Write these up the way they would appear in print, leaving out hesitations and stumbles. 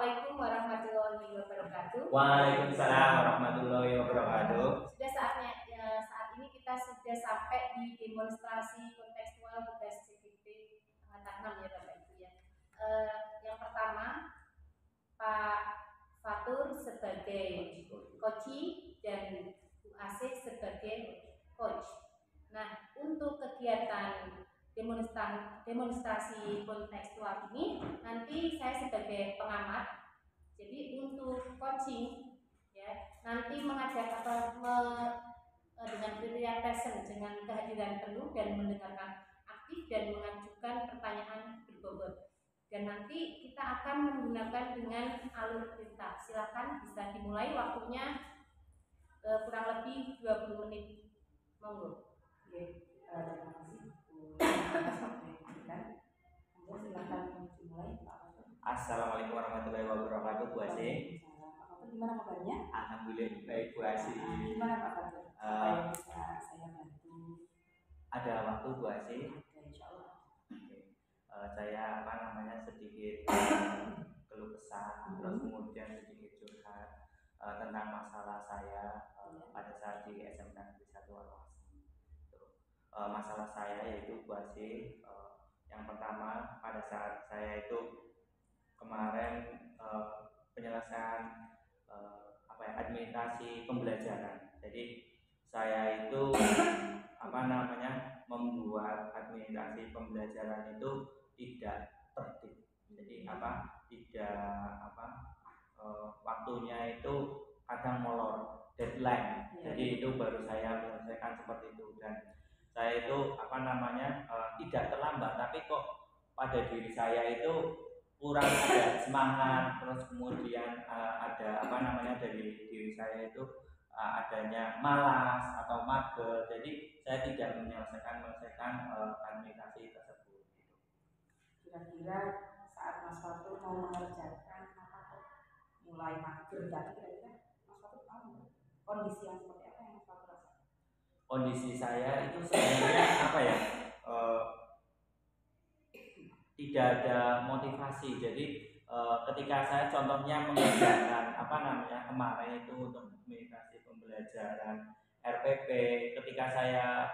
Assalamualaikum warahmatullahi wabarakatuh. Waalaikumsalam warahmatullahi wabarakatuh. Sudah saatnya saat ini kita sudah sampai di demonstrasi kontekstual tugas CGP angkatan 6 ya Bapak Ibu ya. Yang pertama Pak Fatur sebagai coach dan Bu Asih sebagai coach. Nah, untuk kegiatan demonstrasi kontekstual ini nanti saya sebagai pengamat. Jadi untuk coaching ya nanti mengajak dengan kriteria present dengan kehadiran penuh dan mendengarkan aktif dan mengajukan pertanyaan berbobot. Dan nanti kita akan menggunakan dengan alur perintah. Silakan bisa dimulai, waktunya kurang lebih 20 menit. Monggo. Terima kasih. Silakan dimulai Pak. Assalamualaikum warahmatullahi wabarakatuh, Bu Asih. Gimana kabarnya? Alhamdulillah baik, Bu Asih. Gimana Pak Fatur? Supaya bisa saya bantu. Ada waktu, Bu Asih? Insya Allah. Saya sedikit keluh kesah, terus kemudian sedikit curhat tentang masalah saya pada saat di SMK Negeri 1 Wawasan. Masalah saya yaitu Bu Asih, yang pertama pada saat saya itu kemarin penyelesaian administrasi pembelajaran. Jadi saya itu membuat administrasi pembelajaran itu tidak tertib. Jadi waktunya itu kadang molor, deadline. Jadi itu baru saya menyelesaikan seperti itu, dan saya itu tidak terlambat, tapi kok pada diri saya itu kurang ada semangat, terus kemudian dari diri saya itu adanya malas atau mager, jadi saya tidak menyelesaikan administrasi tersebut. Kira-kira saat Mas Fatur mau mengerjakan mulai mager, tapi kira-kira Mas Fatur tahu kondisi yang seperti apa yang Mas Fatur rasakan? Kondisi saya itu sebenarnya tidak ada motivasi. Jadi ketika saya contohnya mengerjakan kemarin itu untuk administrasi pembelajaran RPP, ketika saya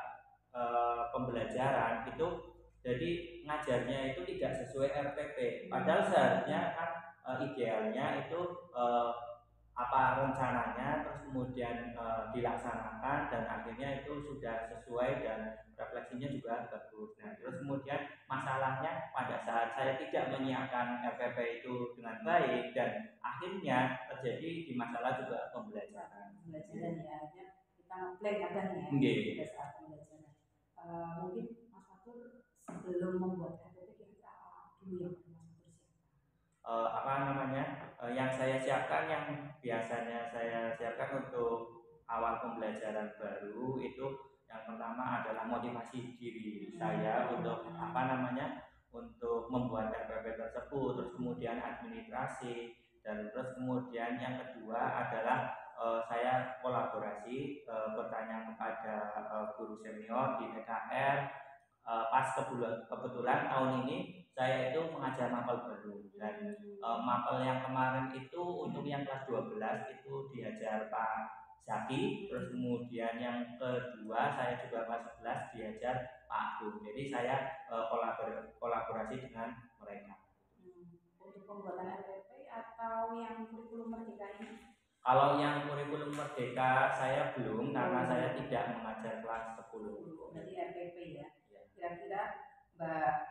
pembelajaran itu jadi ngajarnya itu tidak sesuai RPP, padahal seharusnya kan idealnya itu rencananya terus kemudian dilaksanakan dan akhirnya itu sudah sesuai dan refleksinya juga bagus. Nah, terus kemudian masalahnya pada saat saya tidak menyiapkan RPP itu dengan baik dan akhirnya terjadi di masalah juga pembelajaran ya, kita nge-plan kadang ya pada saat pembelajaran. Mungkin Mas Fatur sebelum membuat RPP kita dulu yang Mas Fatur siapkan. Yang saya siapkan, yang biasanya saya siapkan untuk awal pembelajaran baru itu yang pertama adalah motivasi diri saya untuk untuk membuat RPP tersebut, terus kemudian administrasi, dan terus kemudian yang kedua adalah saya kolaborasi bertanya kepada guru senior di TKR. Pas kebetulan tahun ini saya itu mengajar mapel baru, dan mapel yang kemarin itu untuk yang kelas 12 itu diajar Pak Zaki, terus kemudian yang kedua saya juga kelas 11 diajar Pak Agung. Jadi saya kolaborasi dengan mereka. Untuk pembuatan RPP atau yang kurikulum merdeka ini? Kalau yang kurikulum merdeka saya belum, karena saya tidak mengajar kelas 10. Berarti RPP ya. Kira-kira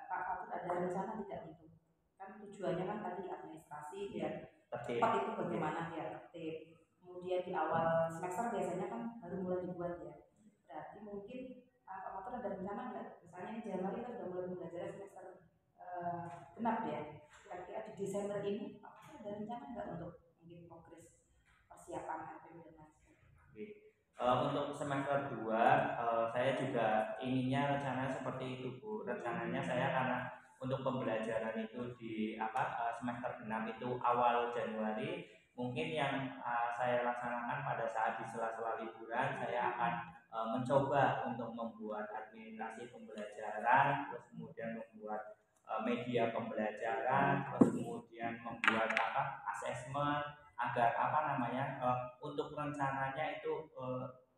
Pak Fatur ada rencana tidak untuk? Kan tujuannya kan tadi administrasi biar cepat itu bagaimana biar tertib. Kemudian di awal semester biasanya kan baru mulai dibuat ya. Berarti mungkin Pak Fatur ada rencana nggak? Misalnya ini Januari kita sudah mulai belajar semester genap ya. Kira-kira di Desember ini Pak Fatur ada rencana nggak untuk mungkin progres persiapan RPP dan lain-lain? Untuk semester 2 saya juga ininya rencananya seperti itu, Bu. Rencananya saya karena untuk pembelajaran itu di semester 6 itu awal Januari, mungkin yang saya laksanakan pada saat di sela-sela liburan saya akan mencoba untuk membuat administrasi pembelajaran, terus kemudian membuat media pembelajaran, terus kemudian membuat untuk rencananya itu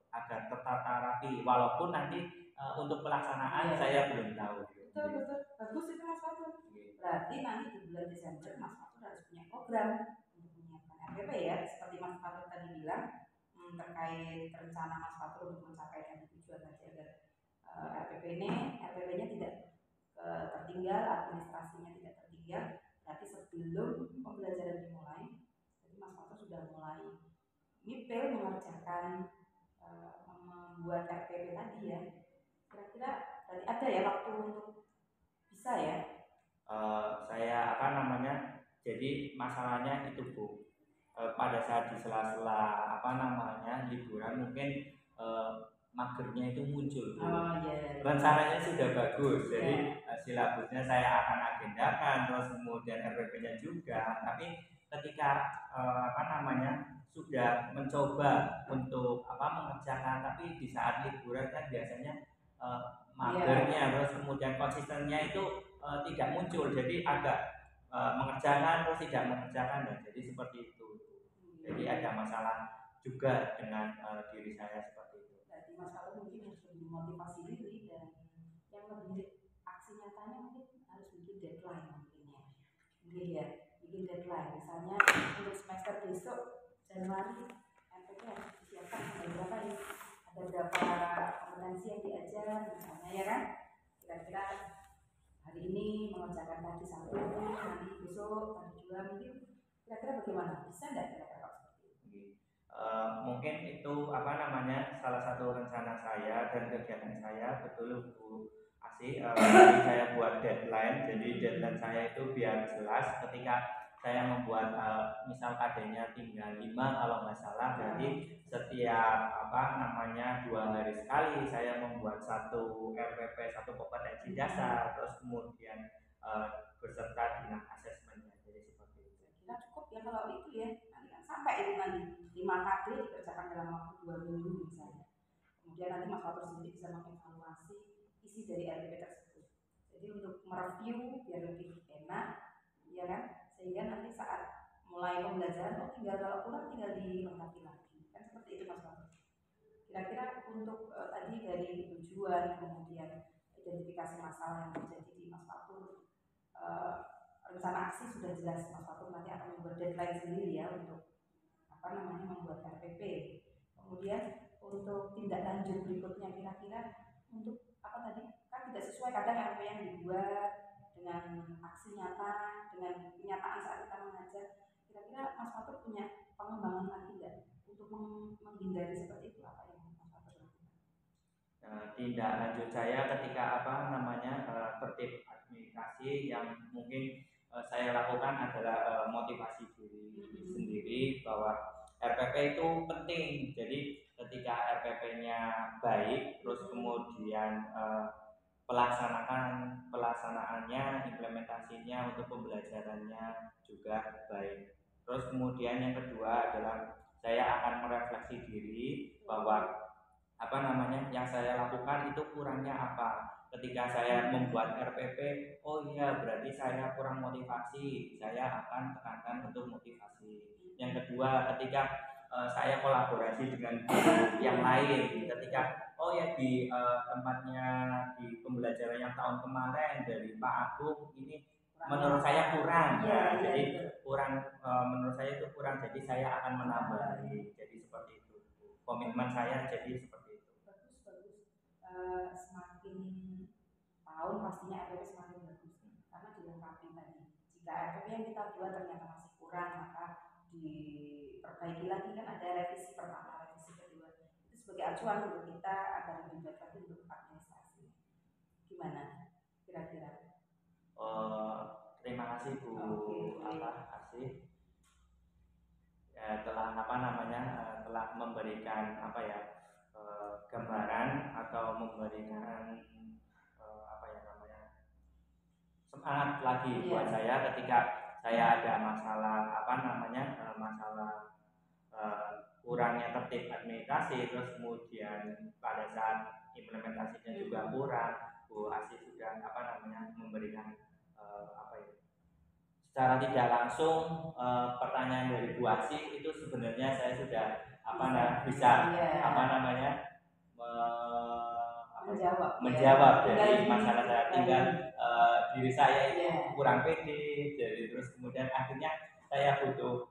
agar tertata rapi, walaupun nanti untuk pelaksanaan saya belum tahu. Betul, bagus itu Mas Fatur. Berarti nanti di bulan Desember Mas Fatur harus punya program untuk menyiapkan RPP ya, seperti Mas Fatur tadi bilang terkait rencana Mas Fatur untuk mencapai tadi tujuan tadi agar RPP-nya tidak tertinggal, administrasinya tidak tertinggal. Berarti sebelum pembelajaran dimulai, jadi Mas Fatur sudah mulai nyipil mengerjakan membuat RPP tadi ya. Kira-kira tadi ada ya waktu untuk bisa ya? Saya jadi masalahnya itu Bu, pada saat di sela-sela liburan mungkin magernya itu muncul. Rencananya sudah bagus, jadi silabusnya saya akan agendakan, terus kemudian RPP-nya juga, tapi ketika sudah mencoba untuk mengerjakan, tapi di saat liburan kan biasanya magernya, terus kemudian konsistennya itu tidak muncul, jadi agak mengerjakan terus tidak mengerjakan ya, jadi seperti itu. Jadi ada masalah juga dengan diri saya seperti itu. Berarti Mas Fatur mungkin harus lebih memotivasi diri, dan yang lebih aksi nyatanya mungkin harus bikin deadline mungkin ya, bikin deadline. Misalnya untuk semester besok Januari RPP harus disiapkan sampai berapa ya? Ada berapa kompetensi yang diajar misalnya ya kan? Kira-kira hari ini mengerjakan tadi satu, nanti besok tadi dua, mungkin kira-kira bagaimana? Bisa nggak kira-kira? Mungkin itu salah satu rencana saya dan kegiatan saya, betul Bu Asih. Jadi saya buat deadline, jadi deadline saya itu biar jelas ketika saya membuat misal KD-nya tinggal 5 kalau nggak salah, jadi setiap 2 hari sekali saya membuat satu RPP, satu kompetensi dasar, terus kemudian beserta dengan asesmennya. Jadi seperti itu. Kira cukup ya kalau itu ya, nanti kan sampai itu nanti 5 KD dikerjakan dalam waktu 2 minggu misalnya. Kemudian nanti Mas Fatur sendiri bisa mengevaluasi isi dari RPP tersebut. Jadi untuk mereview biar lebih enak, ya kan? Sehingga nanti saat mulai pembelajaran, tinggal kalau kurang tinggal dilengkapi lagi. Kan seperti itu Mas Fatur. Kira-kira untuk tadi dari tujuan, kemudian identifikasi masalah yang terjadi di Mas Fatur, rencana aksi sudah jelas. Mas Fatur nanti akan membuat deadline sendiri ya untuk membuat RPP. Kemudian untuk tindak lanjut berikutnya, kira-kira untuk kan tidak sesuai kadang RPP yang dibuat dengan aksi nyata, dengan kenyataan saat kita mengajar. Kira-kira Mas Fatur punya pengembangan lagi nggak untuk menghindari seperti itu? Apa yang Mas Fatur lakukan? Tindak lanjut saya ketika tertib administrasi yang mungkin saya lakukan adalah motivasi diri sendiri bahwa RPP itu penting. Jadi ketika RPP-nya baik, terus kemudian pelaksanaannya, implementasinya untuk pembelajarannya juga baik. Terus kemudian yang kedua adalah saya akan merefleksi diri bahwa yang saya lakukan itu kurangnya apa. Ketika saya membuat RPP, oh iya berarti saya kurang motivasi, saya akan tekankan untuk motivasi. Yang kedua, ketika saya kolaborasi dengan guru yang lain, ketika di tempatnya di pembelajaran yang tahun kemarin dari Pak Agung ini menurut saya kurang, jadi kurang, menurut saya itu kurang, jadi saya akan menambahi. Jadi seperti itu komitmen saya, jadi seperti itu. Bagus. Semakin tahun pastinya RPP semakin bagus karena dilengkapi tadi. Jika RPP yang kita buat ternyata masih kurang, maka diperbaiki lagi. Kan ada revisi pertama, revisi kedua, itu sebagai acuan untuk kita agar lebih baik lagi untuk administrasi. Gimana kira-kira? Terima kasih Bu Asih ya, telah telah memberikan gambaran atau memberikan semangat lagi buat saya ketika saya ada masalah masalah kurangnya tertib administrasi, terus kemudian pada saat implementasinya juga kurang. Bu Asih sudah memberikan secara tidak langsung pertanyaan dari Bu Asih itu sebenarnya saya sudah bisa menjawab dari masalah saya, tinggal diri saya itu kurang pede, jadi terus kemudian akhirnya saya butuh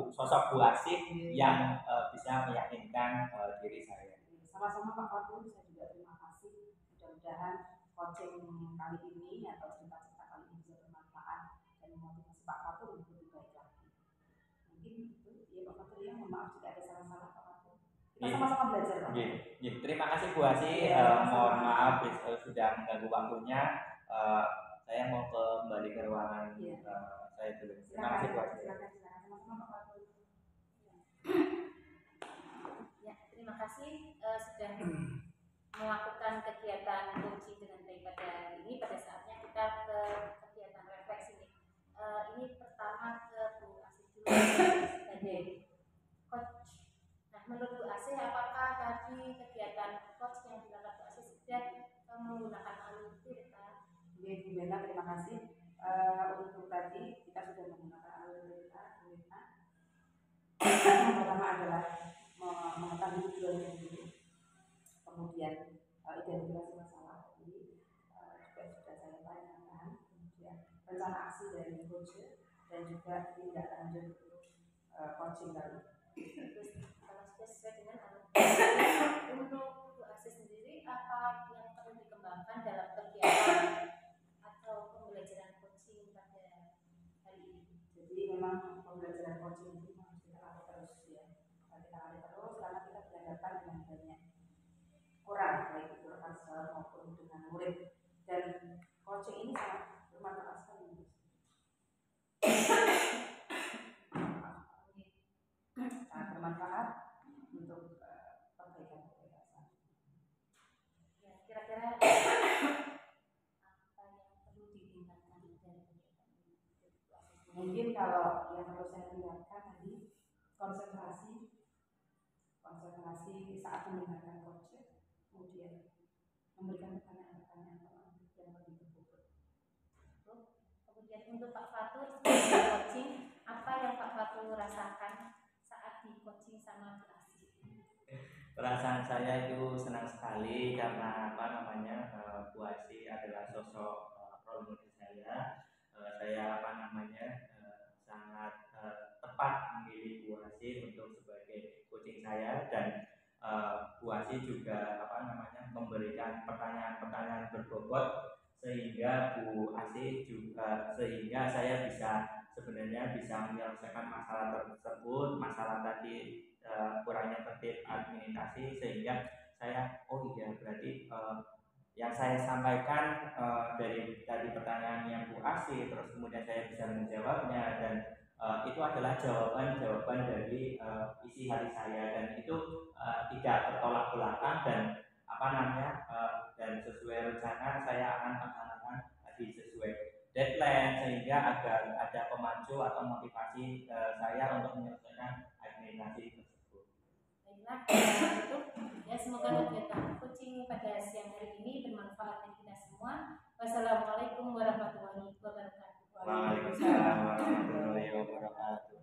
sosok Bu Asih yang bisa meyakinkan diri saya. Sama-sama Pak Fatur, saya juga terima kasih. Mudah-mudahan coaching kali ini atau cerita-cerita kali ini bisa bermanfaat dan memotivasi Pak Fatur untuk lebih baik lagi. Mungkin itu ya Pak Fatur, ya mohon maaf jika ada salah-salah Pak Fatur. Kita sama-sama belajar Pak. Terima kasih Bu Asih. Mohon maaf sudah mengganggu waktunya. Saya mau kembali ke ruangan saya dulu. Terima kasih Bu Asih. Silakan sama-sama Pak Fatur. Ya, terima kasih sudah melakukan kegiatan coaching dengan baik pada hari ini. Pada saatnya kita ke kegiatan refleksi nih. Ini pertama ke Bu Asih dulu sebagai coach. Nah, menurut Bu Asih, apakah tadi kegiatan coach yang dilakukan Bu Asih sudah menggunakan alur cerita? Bu Bella, terima kasih. Untuk tadi kita sudah menggunakan alur cerita. Yang pertama adalah mengetahui tujuannya dulu, kemudian identifikasi masalah tadi juga sudah saya tanyakan, kemudian rencana aksi dari coach dan juga tindak lanjut coaching kali. Terus kalau sudah sesuai dengan alur untuk Bu Asih sendiri, apa yang perlu dikembangkan dalam kegiatan atau pembelajaran coaching pada hari ini? Jadi memang pembelajaran coaching itu harus kita latih terus ya. Kita latih terus karena kita berhadapan dengan banyak orang, baik itu rekan sejawat maupun dengan murid. Dan coaching ini sangat bermanfaat sekali. Sangat bermanfaat untuk perbaikan kebiasaan. Ya, kira-kira apa yang perlu ditingkatkan dari kegiatan ini? Mungkin kalau yang harus saya tingkatkan tadi konsentrasi saat mendengarkan coach, kemudian memberikan pertanyaan-pertanyaan yang lebih berbobot. Kemudian untuk Pak Fatur sebagai coaching, apa yang Pak Fatur rasakan saat di coaching sama Bu Asih? Perasaan saya itu senang sekali karena Bu Asih adalah sosok role model saya. Saya sangat tepat memilih Bu Asih untuk sebagai coaching saya, dan Bu Asih juga memberikan pertanyaan-pertanyaan berbobot sehingga saya sebenarnya bisa menyelesaikan masalah tersebut, masalah tadi kurangnya tertib administrasi, sehingga saya berarti yang saya sampaikan dari tadi pertanyaannya Bu Asih, terus kemudian saya bisa menjawabnya, dan itu adalah jawaban dari isi hati saya, dan itu tidak bertolak belakang, dan dan sesuai rencana saya akan melaksanakan tadi sesuai deadline, sehingga agar ada pemacu atau motivasi saya untuk menyelesaikan administrasi tersebut. Baiklah, itu ya, semoga kegiatan coaching pada siang hari ini bermanfaat bagi kita semua. Wassalamualaikum warahmatullahi wabarakatuh. Waalaikumsalam warahmatullahi wabarakatuh.